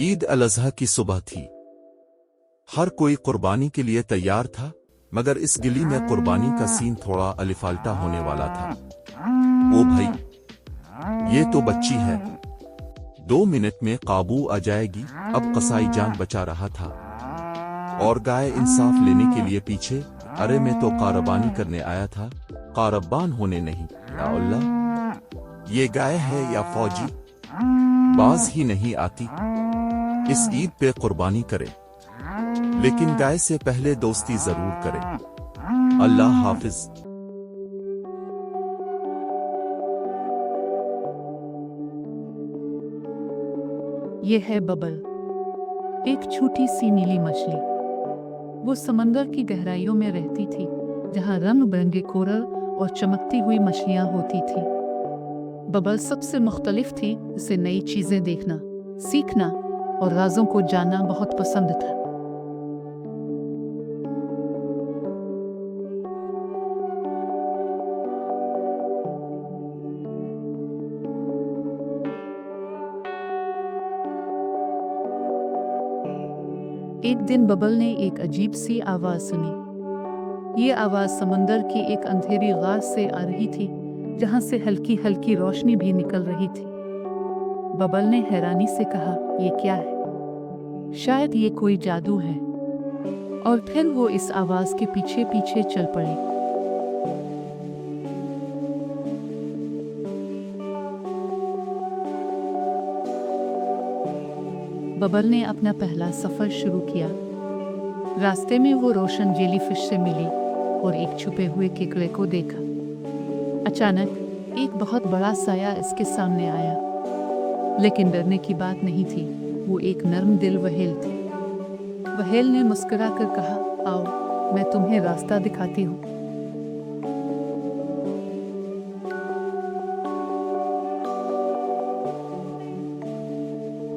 ईद अल अज़हा की सुबह थी। हर कोई कुर्बानी के लिए तैयार था, मगर इस गिली में कुर्बानी का सीन थोड़ा अलिफाल्टा होने वाला था। ओ भाई, ये तो बच्ची है, 2 मिनट में काबू आ जाएगी। अब कसाई जान बचा रहा था और गाय इंसाफ लेने के लिए पीछे। अरे मैं तो कारबानी करने आया था, कारबान होने नहीं। या अल्लाह, ये गाय है या फौजी, बाज ही नहीं आती। इस ईद पे कुर्बानी करे, लेकिन गाय से पहले दोस्ती जरूर करे। अल्लाह हाफिज। ये है बबल, एक छोटी सी नीली मछली। वो समंदर की गहराइयों में रहती थी, जहाँ रंग बिरंगे कोरल और चमकती हुई मछलियाँ होती थी। बबल सबसे मुख्तलिफ थी। उसे नई चीजें देखना, सीखना और राजों को जानना बहुत पसंद था। एक दिन बबल ने एक अजीब सी आवाज सुनी। ये आवाज समंदर की एक अंधेरी गार से आ रही थी, जहाँ से हल्की हल्की रोशनी भी निकल रही थी। बबल ने हैरानी से कहा, ये क्या है? शायद ये कोई जादू है। और फिर वो इस आवाज के पीछे पीछे चल पड़ी। बबल ने अपना पहला सफर शुरू किया। रास्ते में वो रोशन जेलीफिश से मिली और एक छुपे हुए केकड़े को देखा। अचानक एक बहुत बड़ा साया इसके सामने आया, लेकिन डरने की बात नहीं थी। वो एक नर्म दिल व्हेल थी। व्हेल ने मुस्कुराकर कहा, आओ, मैं तुम्हें रास्ता दिखाती हूँ।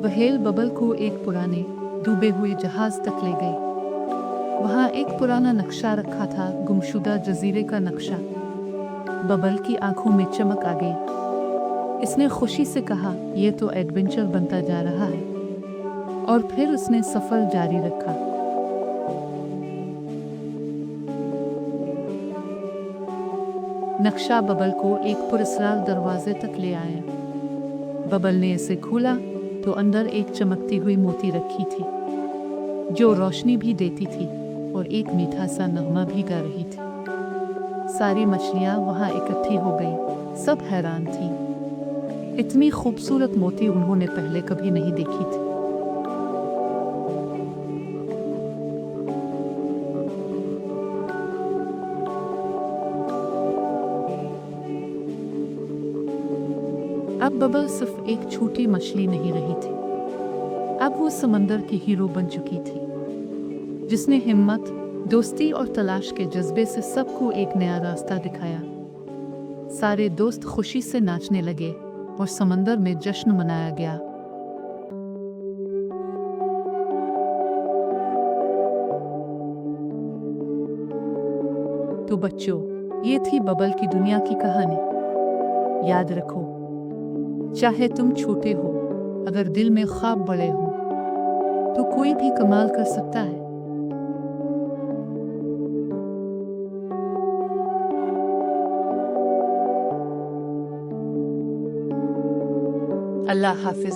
व्हेल बबल को एक पुराने डूबे हुए जहाज तक ले गई। वहाँ एक पुराना नक्शा रखा था, गुमशुदा जजीरे का नक्शा। बबल की आंखों में चमक आ गई। इसने खुशी से कहा, यह तो एडवेंचर बनता जा रहा है। और फिर उसने सफर जारी रखा। नक्शा बबल को एक पुरस्कार दरवाजे तक ले आया। बबल ने इसे खोला तो अंदर एक चमकती हुई मोती रखी थी, जो रोशनी भी देती थी और एक मीठा सा नगमा भी गा रही थी। सारी मछलियां वहां इकट्ठी हो गईं। सब हैरान थी। इतनी खूबसूरत मोती उन्होंने पहले कभी नहीं देखी थी। अब बबल सिर्फ एक छोटी मछली नहीं रही थी। अब वो समंदर की हीरो बन चुकी थी, जिसने हिम्मत, दोस्ती और तलाश के जज्बे से सबको एक नया रास्ता दिखाया। सारे दोस्त खुशी से नाचने लगे और समंदर में जश्न मनाया गया। तो बच्चों, ये थी बबल की दुनिया की कहानी। याद रखो, चाहे तुम छोटे हो, अगर दिल में ख्वाब बड़े हो, तो कोई भी कमाल कर सकता है। अल्लाह हाफिज।